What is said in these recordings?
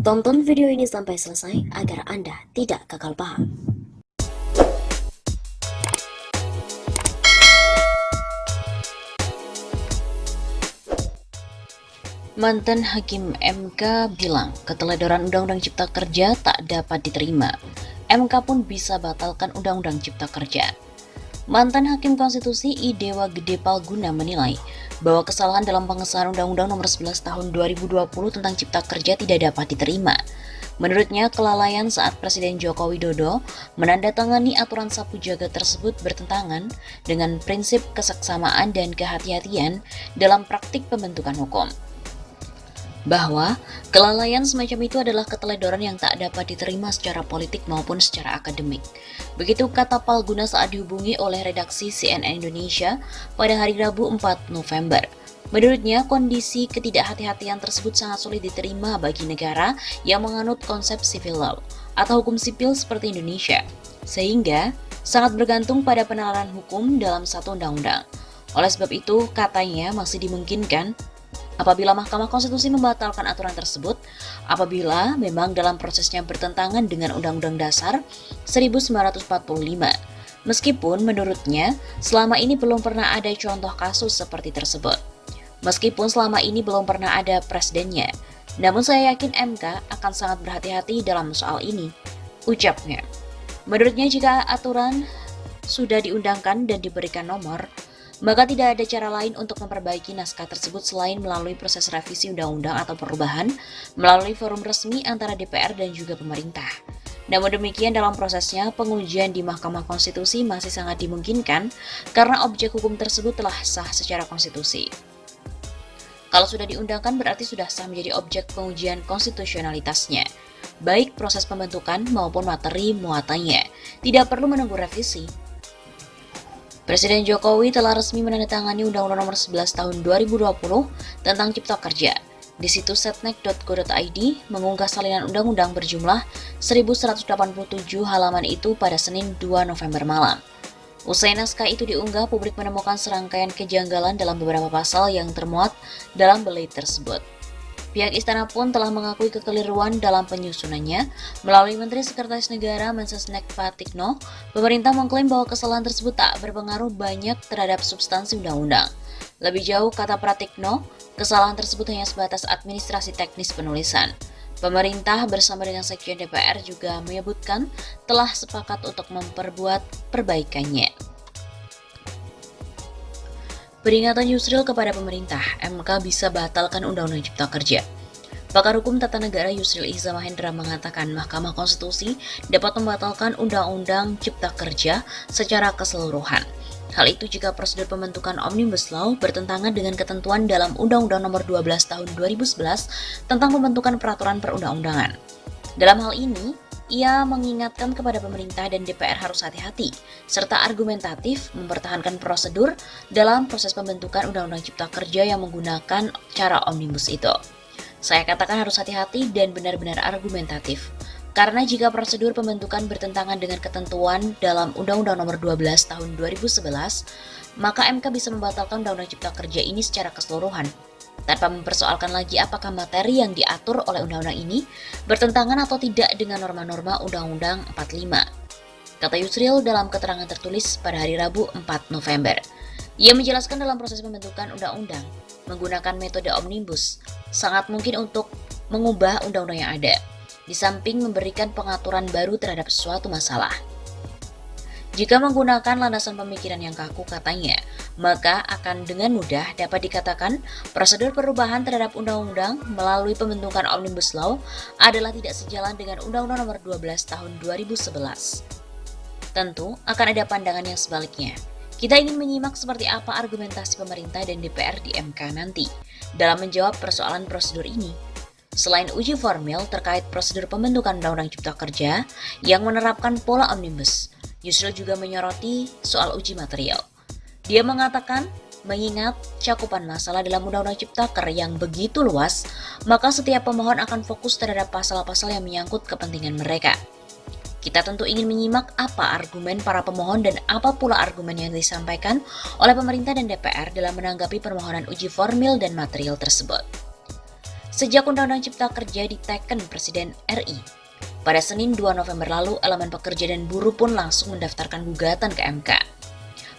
Tonton video ini sampai selesai agar Anda tidak gagal paham. Mantan Hakim MK bilang keteledoran Undang-Undang Cipta Kerja tak dapat diterima. MK pun bisa batalkan Undang-Undang Cipta Kerja. Mantan Hakim Konstitusi I. Dewa Gede Palguna menilai bahwa kesalahan dalam pengesahan Undang-Undang Nomor 11 Tahun 2020 tentang Cipta Kerja tidak dapat diterima. Menurutnya, kelalaian saat Presiden Joko Widodo menandatangani aturan sapu jagat tersebut bertentangan dengan prinsip keseksamaan dan kehati-hatian dalam praktik pembentukan hukum. Bahwa kelalaian semacam itu adalah keteledoran yang tak dapat diterima secara politik maupun secara akademik. Begitu kata Palguna saat dihubungi oleh redaksi CNN Indonesia pada hari Rabu 4 November. Menurutnya, kondisi ketidakhati-hatian tersebut sangat sulit diterima bagi negara yang menganut konsep civil law atau hukum sipil seperti Indonesia, sehingga sangat bergantung pada penalaran hukum dalam satu undang-undang. Oleh sebab itu, katanya masih dimungkinkan apabila Mahkamah Konstitusi membatalkan aturan tersebut, apabila memang dalam prosesnya bertentangan dengan Undang-Undang Dasar 1945. Meskipun menurutnya, selama ini belum pernah ada contoh kasus seperti tersebut. Meskipun selama ini belum pernah ada presidennya, namun saya yakin MK akan sangat berhati-hati dalam soal ini, ucapnya. Menurutnya, jika aturan sudah diundangkan dan diberikan nomor, maka tidak ada cara lain untuk memperbaiki naskah tersebut selain melalui proses revisi undang-undang atau perubahan melalui forum resmi antara DPR dan juga pemerintah. Namun demikian, dalam prosesnya pengujian di Mahkamah Konstitusi masih sangat dimungkinkan karena objek hukum tersebut telah sah secara konstitusi. Kalau sudah diundangkan berarti sudah sah menjadi objek pengujian konstitusionalitasnya, baik proses pembentukan maupun materi muatannya. Tidak perlu menunggu revisi. Presiden Jokowi telah resmi menandatangani Undang-Undang Nomor 11 Tahun 2020 tentang Cipta Kerja. Di situs setnek.go.id mengunggah salinan undang-undang berjumlah 1187 halaman itu pada Senin 2 November malam. Usai naskah itu diunggah, publik menemukan serangkaian kejanggalan dalam beberapa pasal yang termuat dalam belait tersebut. Pihak istana pun telah mengakui kekeliruan dalam penyusunannya. Melalui Menteri Sekretaris Negara Mensesnek Pratikno, pemerintah mengklaim bahwa kesalahan tersebut tak berpengaruh banyak terhadap substansi undang-undang. Lebih jauh, kata Pratikno, kesalahan tersebut hanya sebatas administrasi teknis penulisan. Pemerintah bersama dengan Sekjen DPR juga menyebutkan telah sepakat untuk memperbuat perbaikannya. Peringatan Yusril kepada pemerintah, MK bisa batalkan Undang-Undang Cipta Kerja. Pakar Hukum Tata Negara Yusril Iza Mahendra mengatakan Mahkamah Konstitusi dapat membatalkan Undang-Undang Cipta Kerja secara keseluruhan. Hal itu jika prosedur pembentukan Omnibus Law bertentangan dengan ketentuan dalam Undang-Undang Nomor 12 Tahun 2011 tentang pembentukan peraturan perundang-undangan. Dalam hal ini, ia mengingatkan kepada pemerintah dan DPR harus hati-hati, serta argumentatif mempertahankan prosedur dalam proses pembentukan Undang-Undang Cipta Kerja yang menggunakan cara omnibus itu. Saya katakan harus hati-hati dan benar-benar argumentatif. Karena jika prosedur pembentukan bertentangan dengan ketentuan dalam Undang-Undang Nomor 12 Tahun 2011, maka MK bisa membatalkan Undang-Undang Cipta Kerja ini secara keseluruhan, tanpa mempersoalkan lagi apakah materi yang diatur oleh undang-undang ini bertentangan atau tidak dengan norma-norma Undang-Undang 45. Kata Yusril dalam keterangan tertulis pada hari Rabu 4 November. Ia menjelaskan dalam proses pembentukan undang-undang, menggunakan metode omnibus, sangat mungkin untuk mengubah undang-undang yang ada, di samping memberikan pengaturan baru terhadap suatu masalah. Jika menggunakan landasan pemikiran yang kaku, katanya, maka akan dengan mudah dapat dikatakan prosedur perubahan terhadap undang-undang melalui pembentukan Omnibus Law adalah tidak sejalan dengan Undang-Undang Nomor 12 Tahun 2011. Tentu akan ada pandangan yang sebaliknya. Kita ingin menyimak seperti apa argumentasi pemerintah dan DPR di MK nanti dalam menjawab persoalan prosedur ini. Selain uji formil terkait prosedur pembentukan Undang-Undang Cipta Kerja yang menerapkan pola omnibus, Yusril juga menyoroti soal uji material. Dia mengatakan, mengingat cakupan masalah dalam Undang-Undang Ciptaker yang begitu luas, maka setiap pemohon akan fokus terhadap pasal-pasal yang menyangkut kepentingan mereka. Kita tentu ingin menyimak apa argumen para pemohon dan apa pula argumen yang disampaikan oleh pemerintah dan DPR dalam menanggapi permohonan uji formil dan material tersebut. sejak Undang-Undang Cipta Kerja diteken Presiden RI. Pada Senin 2 November lalu, elemen pekerja dan buruh pun langsung mendaftarkan gugatan ke MK.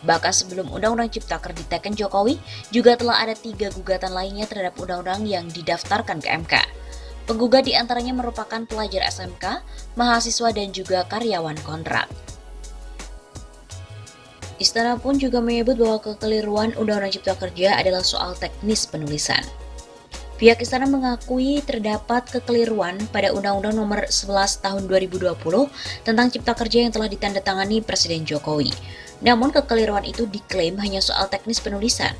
Bahkan sebelum Undang-Undang Cipta Kerja diteken Jokowi, juga telah ada 3 gugatan lainnya terhadap undang-undang yang didaftarkan ke MK. Penggugat diantaranya merupakan pelajar SMK, mahasiswa dan juga karyawan kontrak. Istana pun juga menyebut bahwa kekeliruan Undang-Undang Cipta Kerja adalah soal teknis penulisan. Pihak Istana mengakui terdapat kekeliruan pada Undang-Undang Nomor 11 Tahun 2020 tentang Cipta Kerja yang telah ditandatangani Presiden Jokowi. Namun kekeliruan itu diklaim hanya soal teknis penulisan.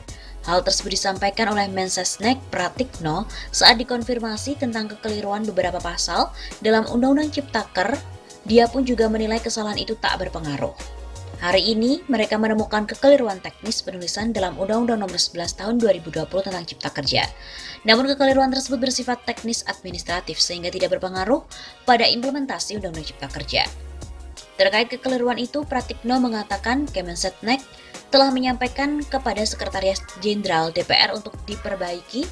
Hal tersebut disampaikan oleh Mensesnek Pratikno saat dikonfirmasi tentang kekeliruan beberapa pasal dalam Undang-Undang Cipta Kerja. Dia pun juga menilai kesalahan itu tak berpengaruh. Hari ini, mereka menemukan kekeliruan teknis penulisan dalam Undang-Undang Nomor 11 Tahun 2020 tentang Cipta Kerja. Namun kekeliruan tersebut bersifat teknis administratif sehingga tidak berpengaruh pada implementasi Undang-Undang Cipta Kerja. Terkait kekeliruan itu, Pratikno mengatakan Kemensetnek telah menyampaikan kepada Sekretaris Jenderal DPR untuk diperbaiki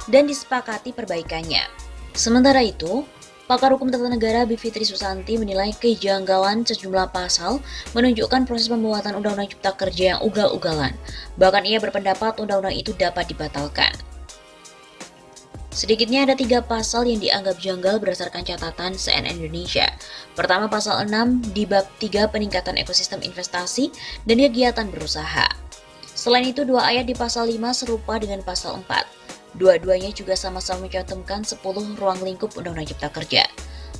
dan disepakati perbaikannya. Sementara itu, pakar hukum tata negara Bivitri Susanti menilai kejanggalan sejumlah pasal menunjukkan proses pembuatan Undang-Undang Cipta Kerja yang ugal-ugalan. Bahkan ia berpendapat undang-undang itu dapat dibatalkan. Sedikitnya ada 3 pasal yang dianggap janggal berdasarkan catatan CNN Indonesia. Pertama, pasal 6 di bab 3 peningkatan ekosistem investasi dan kegiatan berusaha. Selain itu, 2 ayat di pasal 5 serupa dengan pasal 4. Dua-duanya juga sama-sama mencantumkan 10 ruang lingkup Undang-Undang Cipta Kerja.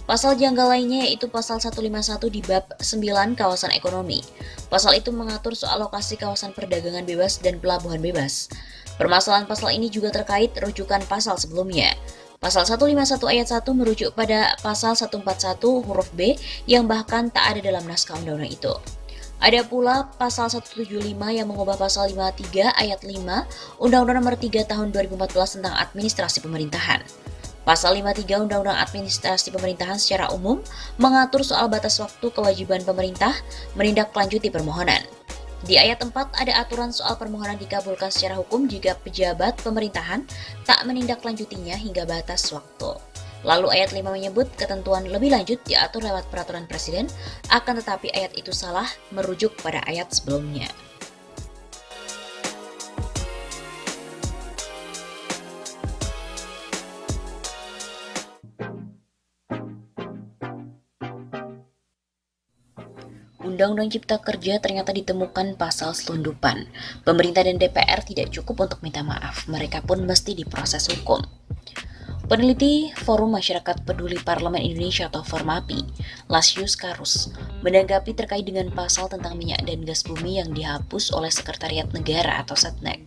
Pasal janggal lainnya yaitu pasal 151 di bab 9 kawasan ekonomi. Pasal itu mengatur soal lokasi kawasan perdagangan bebas dan pelabuhan bebas. Permasalahan pasal ini juga terkait rujukan pasal sebelumnya. Pasal 151 ayat 1 merujuk pada pasal 141 huruf B yang bahkan tak ada dalam naskah undang-undang itu. Ada pula pasal 175 yang mengubah pasal 53 ayat 5 Undang-Undang Nomor 3 Tahun 2014 tentang Administrasi Pemerintahan. Pasal 53 Undang-Undang Administrasi Pemerintahan secara umum mengatur soal batas waktu kewajiban pemerintah menindaklanjuti permohonan. Di ayat 4 ada aturan soal permohonan dikabulkan secara hukum jika pejabat pemerintahan tak menindaklanjutinya hingga batas waktu. Lalu ayat 5 menyebut ketentuan lebih lanjut diatur lewat peraturan presiden, akan tetapi ayat itu salah merujuk pada ayat sebelumnya. Undang-Undang Cipta Kerja ternyata ditemukan pasal selundupan. Pemerintah dan DPR tidak cukup untuk minta maaf, mereka pun mesti diproses hukum. Peneliti Forum Masyarakat Peduli Parlemen Indonesia atau Formapi, Lasius Karus, menanggapi terkait dengan pasal tentang minyak dan gas bumi yang dihapus oleh Sekretariat Negara atau Setnek.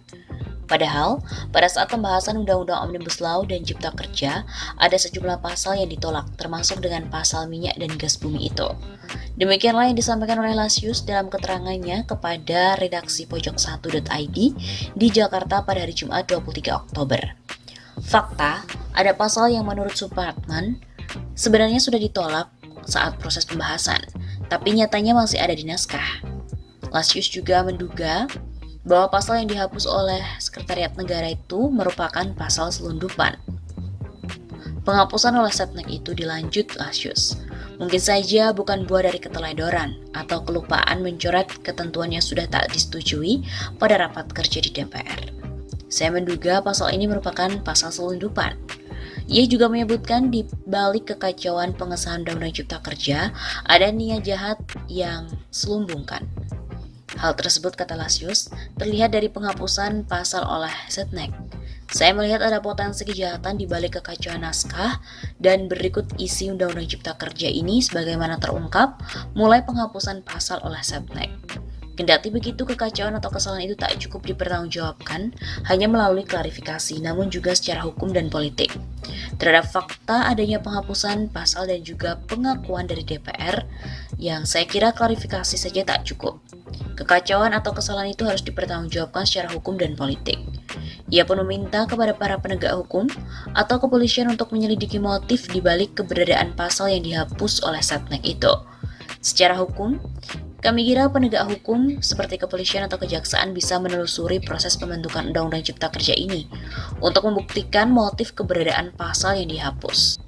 Padahal, pada saat pembahasan Undang-Undang Omnibus Law dan Cipta Kerja, ada sejumlah pasal yang ditolak, termasuk dengan pasal minyak dan gas bumi itu. Demikianlah yang disampaikan oleh Lasius dalam keterangannya kepada redaksi pojok1.id di Jakarta pada hari Jumat 23 Oktober. Fakta, ada pasal yang menurut Supratman sebenarnya sudah ditolak saat proses pembahasan, tapi nyatanya masih ada di naskah. Lasius juga menduga bahwa pasal yang dihapus oleh Sekretariat Negara itu merupakan pasal selundupan. Penghapusan oleh Setnek itu dilanjut Lasius. Mungkin saja bukan buah dari keteledoran atau kelupaan mencoret ketentuan yang sudah tak disetujui pada rapat kerja di DPR. Saya menduga pasal ini merupakan pasal selundupan. Ia juga menyebutkan di balik kekacauan pengesahan Undang-Undang Cipta Kerja, ada niat jahat yang selumbungkan. Hal tersebut, kata Lasius, terlihat dari penghapusan pasal oleh Setnek. Saya melihat ada potensi kejahatan di balik kekacauan naskah dan berikut isi Undang-Undang Cipta Kerja ini sebagaimana terungkap mulai penghapusan pasal oleh Setnek. Kendati begitu, kekacauan atau kesalahan itu tak cukup dipertanggungjawabkan hanya melalui klarifikasi, namun juga secara hukum dan politik. Terhadap fakta adanya penghapusan pasal dan juga pengakuan dari DPR, yang saya kira klarifikasi saja tak cukup. Kekacauan atau kesalahan itu harus dipertanggungjawabkan secara hukum dan politik. Ia pun meminta kepada para penegak hukum atau kepolisian untuk menyelidiki motif di balik keberadaan pasal yang dihapus oleh Setnek itu. Secara hukum, Kami kira penegak hukum seperti kepolisian atau kejaksaan bisa menelusuri proses pembentukan Undang-Undang Cipta Kerja ini untuk membuktikan motif keberadaan pasal yang dihapus.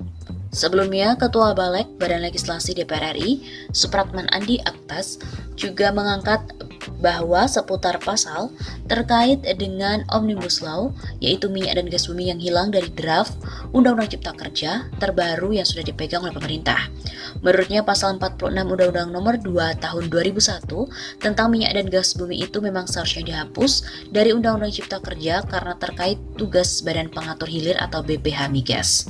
Sebelumnya, Ketua Balek Badan Legislasi DPR RI, Supratman Andi Aktas, juga mengangkat bahwa seputar pasal terkait dengan Omnibus Law, yaitu minyak dan gas bumi yang hilang dari draft Undang-Undang Cipta Kerja terbaru yang sudah dipegang oleh pemerintah. Menurutnya, pasal 46 Undang-Undang Nomor 2 Tahun 2001 tentang minyak dan gas bumi itu memang seharusnya dihapus dari Undang-Undang Cipta Kerja karena terkait tugas Badan Pengatur Hilir atau BPH Migas.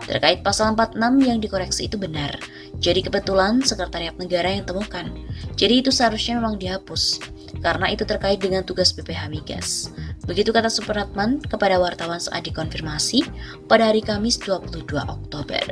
Terkait pasal 46 yang dikoreksi itu benar. Jadi kebetulan Sekretariat Negara yang temukan. Jadi itu seharusnya memang dihapus, karena itu terkait dengan tugas BPH Migas. Begitu kata Supratman kepada wartawan saat dikonfirmasi pada hari Kamis 22 Oktober.